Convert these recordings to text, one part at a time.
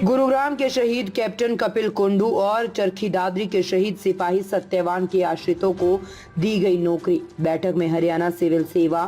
गुरुग्राम के शहीद कैप्टन कपिल कुंडू और चरखी दादरी के शहीद सिपाही सत्यवान के आश्रितों को दी गई नौकरी। बैठक में हरियाणा सिविल सेवा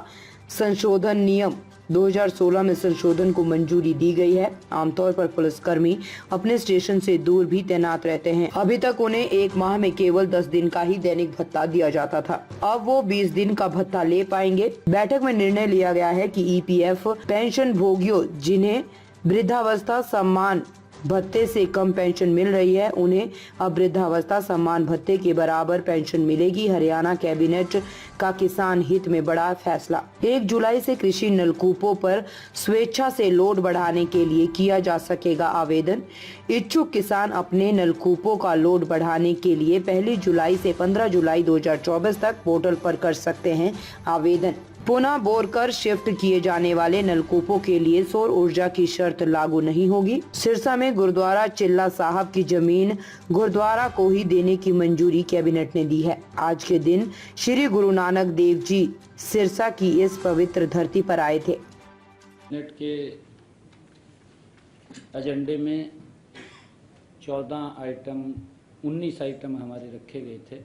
संशोधन नियम 2016 में संशोधन को मंजूरी दी गई है। आमतौर पर पुलिसकर्मी अपने स्टेशन से दूर भी तैनात रहते हैं। अभी तक उन्हें एक माह में केवल 10 दिन का ही दैनिक भत्ता दिया जाता था। अब वो 20 दिन का भत्ता ले पाएंगे। बैठक में निर्णय लिया गया है कि ईपीएफ पेंशन भोगियों जिन्हें वृद्धावस्था सम्मान भत्ते से कम पेंशन मिल रही है, उन्हें अब वृद्धावस्था सम्मान भत्ते के बराबर पेंशन मिलेगी। हरियाणा कैबिनेट का किसान हित में बड़ा फैसला। 1 जुलाई से कृषि नलकूपों पर स्वेच्छा से लोड बढ़ाने के लिए किया जा सकेगा आवेदन। इच्छुक किसान अपने नलकूपों का लोड बढ़ाने के लिए 1 जुलाई से 15 जुलाई 2024 तक पोर्टल पर कर सकते हैं आवेदन। पुनः बोर कर शिफ्ट किए जाने वाले नलकूपों के लिए सौर ऊर्जा की शर्त लागू नहीं होगी। सिरसा में गुरुद्वारा चिल्ला साहब की जमीन गुरुद्वारा को ही देने की मंजूरी कैबिनेट ने दी है। आज के दिन श्री गुरु नानक देव जी सिरसा की इस पवित्र धरती पर आए थे। कैबिनेट के एजेंडे में 14 आइटम 19 आइटम हमारे रखे गए थे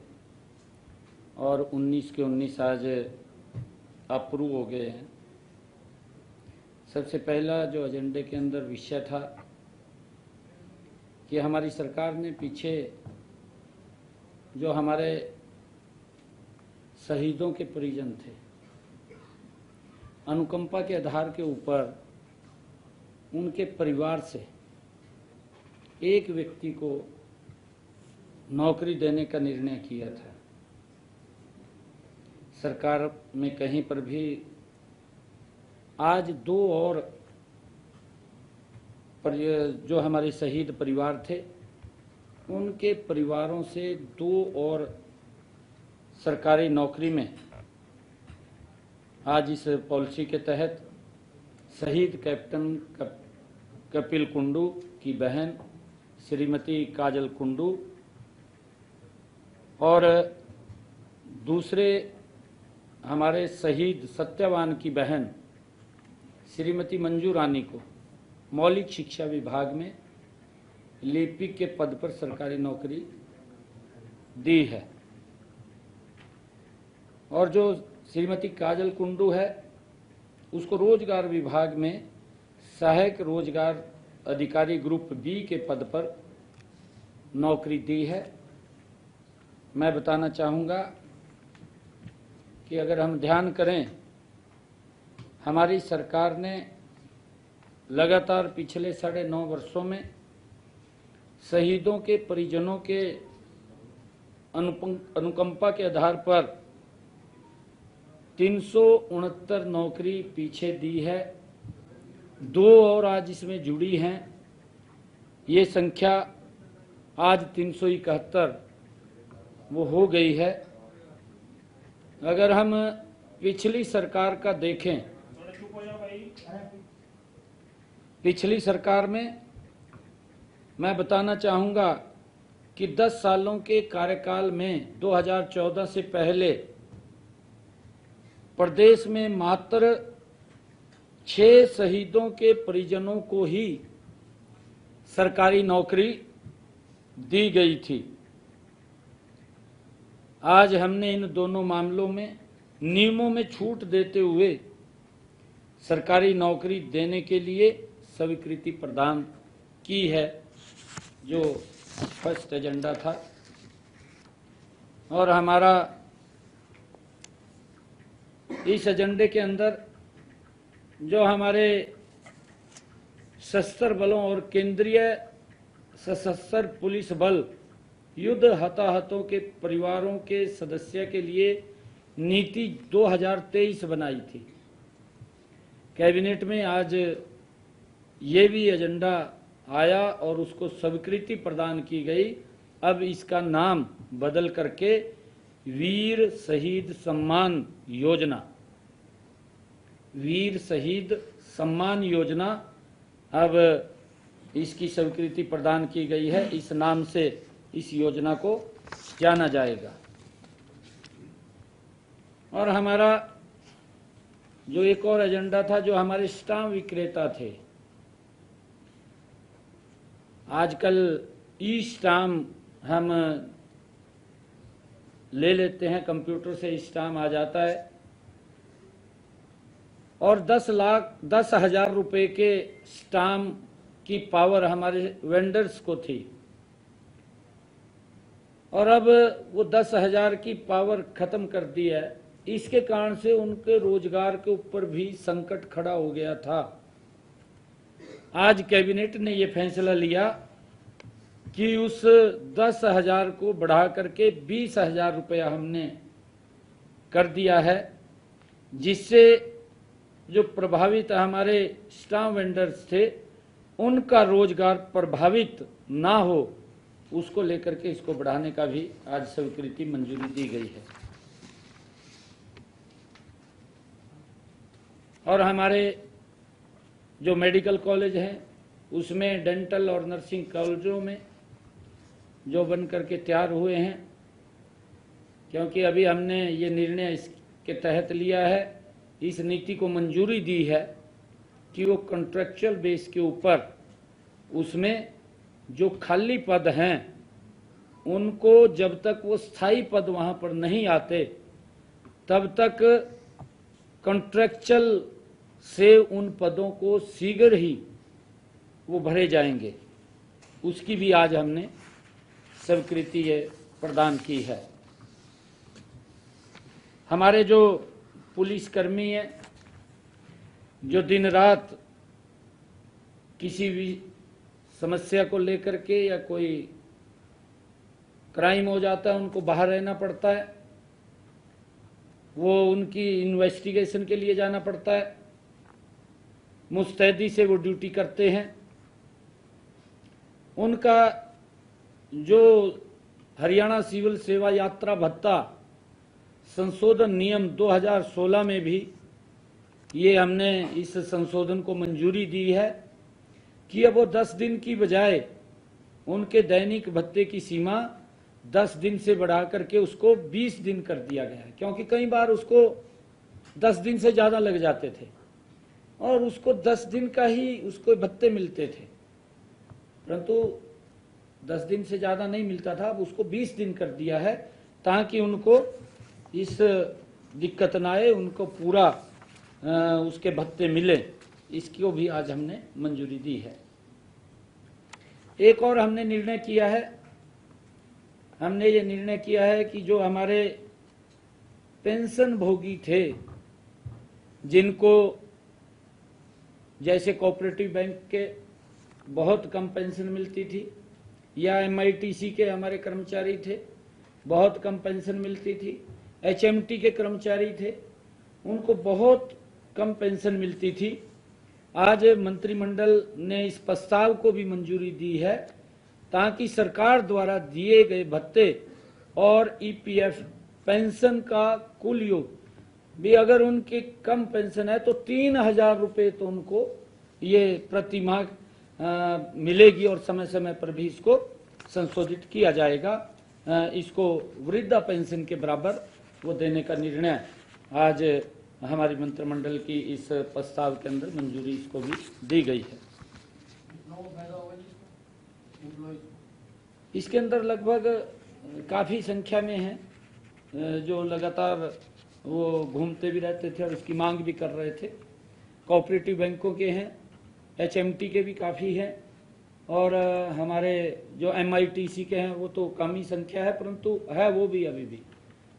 और 19 के 19 आज अप्रूव हो गए हैं। सबसे पहला जो एजेंडे के अंदर विषय था कि हमारी सरकार ने पीछे जो हमारे शहीदों के परिजन थे, अनुकंपा के आधार के ऊपर उनके परिवार से एक व्यक्ति को नौकरी देने का निर्णय किया था। सरकार में कहीं पर भी आज 2 और जो हमारे शहीद परिवार थे उनके परिवारों से 2 और सरकारी नौकरी में आज इस पॉलिसी के तहत शहीद कैप्टन कपिल कुंडू की बहन श्रीमती काजल कुंडू और दूसरे हमारे शहीद सत्यवान की बहन श्रीमती मंजू रानी को मौलिक शिक्षा विभाग में लिपिक के पद पर सरकारी नौकरी दी है। और जो श्रीमती काजल कुंडू है उसको रोजगार विभाग में सहायक रोजगार अधिकारी ग्रुप बी के पद पर नौकरी दी है। मैं बताना चाहूँगा कि अगर हम ध्यान करें, हमारी सरकार ने लगातार पिछले 9.5 वर्षों में शहीदों के परिजनों के अनुकंपा के आधार पर 369 नौकरी पीछे दी है। 2 और आज इसमें जुड़ी हैं। ये संख्या आज 371 वो हो गई है। अगर हम पिछली सरकार का देखें, पिछली सरकार में मैं बताना चाहूँगा कि 10 सालों के कार्यकाल में 2014 से पहले प्रदेश में मात्र 6 शहीदों के परिजनों को ही सरकारी नौकरी दी गई थी। आज हमने इन दोनों मामलों में नियमों में छूट देते हुए सरकारी नौकरी देने के लिए स्वीकृति प्रदान की है, जो फर्स्ट एजेंडा था। और हमारा इस एजेंडे के अंदर जो हमारे सशस्त्र बलों और केंद्रीय सशस्त्र पुलिस बल युद्ध हताहतों के परिवारों के सदस्य के लिए नीति 2023 बनाई थी। कैबिनेट में आज ये भी एजेंडा आया और उसको स्वीकृति प्रदान की गई। अब इसका नाम बदल करके वीर शहीद सम्मान योजना, वीर शहीद सम्मान योजना अब इसकी स्वीकृति प्रदान की गई है। इस नाम से इस योजना को जाना जाएगा। और हमारा जो एक और एजेंडा था, जो हमारे स्टाम्प विक्रेता थे, आजकल ई स्टाम्प हम ले लेते हैं, कंप्यूटर से स्टाम्प आ जाता है, और 10,000 रुपए के स्टाम्प की पावर हमारे वेंडर्स को थी, और अब वो 10,000 की पावर खत्म कर दी है। इसके कारण से उनके रोजगार के ऊपर भी संकट खड़ा हो गया था। आज कैबिनेट ने ये फैसला लिया कि उस 10,000 को बढ़ा करके 20,000 रुपया हमने कर दिया है, जिससे जो प्रभावित हमारे स्टाम्प वेंडर्स थे उनका रोजगार प्रभावित ना हो, उसको लेकर के इसको बढ़ाने का भी आज स्वीकृति मंजूरी दी गई है। और हमारे जो मेडिकल कॉलेज हैं उसमें डेंटल और नर्सिंग कॉलेजों में जो बन करके तैयार हुए हैं, क्योंकि अभी हमने ये निर्णय इसके तहत लिया है, इस नीति को मंजूरी दी है कि वो कॉन्ट्रैक्चुअल बेस के ऊपर उसमें जो खाली पद हैं उनको जब तक वो स्थायी पद वहाँ पर नहीं आते तब तक कॉन्ट्रैक्चुअल से उन पदों को शीघ्र ही वो भरे जाएंगे। उसकी भी आज हमने स्वीकृति प्रदान की है। हमारे जो पुलिसकर्मी हैं, जो दिन रात किसी भी समस्या को लेकर के या कोई क्राइम हो जाता है उनको बाहर रहना पड़ता है, वो उनकी इन्वेस्टिगेशन के लिए जाना पड़ता है, मुस्तैदी से वो ड्यूटी करते हैं। उनका जो हरियाणा सिविल सेवा यात्रा भत्ता संशोधन नियम 2016 में भी ये हमने इस संशोधन को मंजूरी दी है कि अब वो 10 दिन की बजाय उनके दैनिक भत्ते की सीमा 10 दिन से बढ़ा करके उसको 20 दिन कर दिया गया है, क्योंकि कई बार उसको 10 दिन से ज़्यादा लग जाते थे और उसको 10 दिन का ही उसको भत्ते मिलते थे, परंतु 10 दिन से ज़्यादा नहीं मिलता था। अब उसको 20 दिन कर दिया है ताकि उनको इस दिक्कत ना आए, उनको पूरा उसके भत्ते मिले। इसको भी आज हमने मंजूरी दी है। एक और हमने निर्णय किया है, हमने ये निर्णय किया है कि जो हमारे पेंशन भोगी थे, जिनको जैसे कोऑपरेटिव बैंक के बहुत कम पेंशन मिलती थी, या MITC के हमारे कर्मचारी थे, बहुत कम पेंशन मिलती थी, HMT के कर्मचारी थे, उनको बहुत कम पेंशन मिलती थी। आज मंत्रिमंडल ने इस प्रस्ताव को भी मंजूरी दी है ताकि सरकार द्वारा दिए गए भत्ते और EPF पेंशन का कुल योग भी अगर उनकी कम पेंशन है तो 3,000 रुपये तो उनको ये प्रति माह मिलेगी, और समय समय पर भी इसको संशोधित किया जाएगा। इसको वृद्धा पेंशन के बराबर वो देने का निर्णय आज हमारी मंत्रिमंडल की इस प्रस्ताव के अंदर मंजूरी इसको भी दी गई है। इसके अंदर लगभग काफ़ी संख्या में हैं जो लगातार वो घूमते भी रहते थे और इसकी मांग भी कर रहे थे। कोऑपरेटिव बैंकों के हैं, HMT के भी काफ़ी हैं, और हमारे जो MITC के हैं वो तो कम ही संख्या है, परंतु है वो भी अभी भी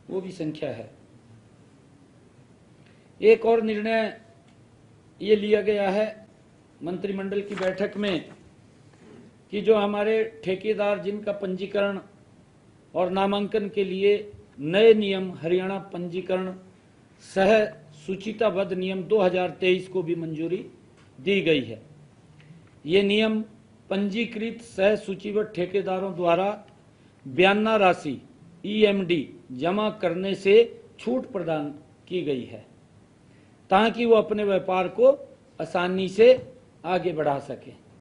वो भी संख्या है। एक और निर्णय ये लिया गया है मंत्रिमंडल की बैठक में कि जो हमारे ठेकेदार जिनका पंजीकरण और नामांकन के लिए नए नियम हरियाणा पंजीकरण सह सूचिताबद्ध नियम 2023 को भी मंजूरी दी गई है। ये नियम पंजीकृत सह सूचीबद्ध ठेकेदारों द्वारा बयाना राशि EMD जमा करने से छूट प्रदान की गई है ताकि वो अपने व्यापार को आसानी से आगे बढ़ा सके।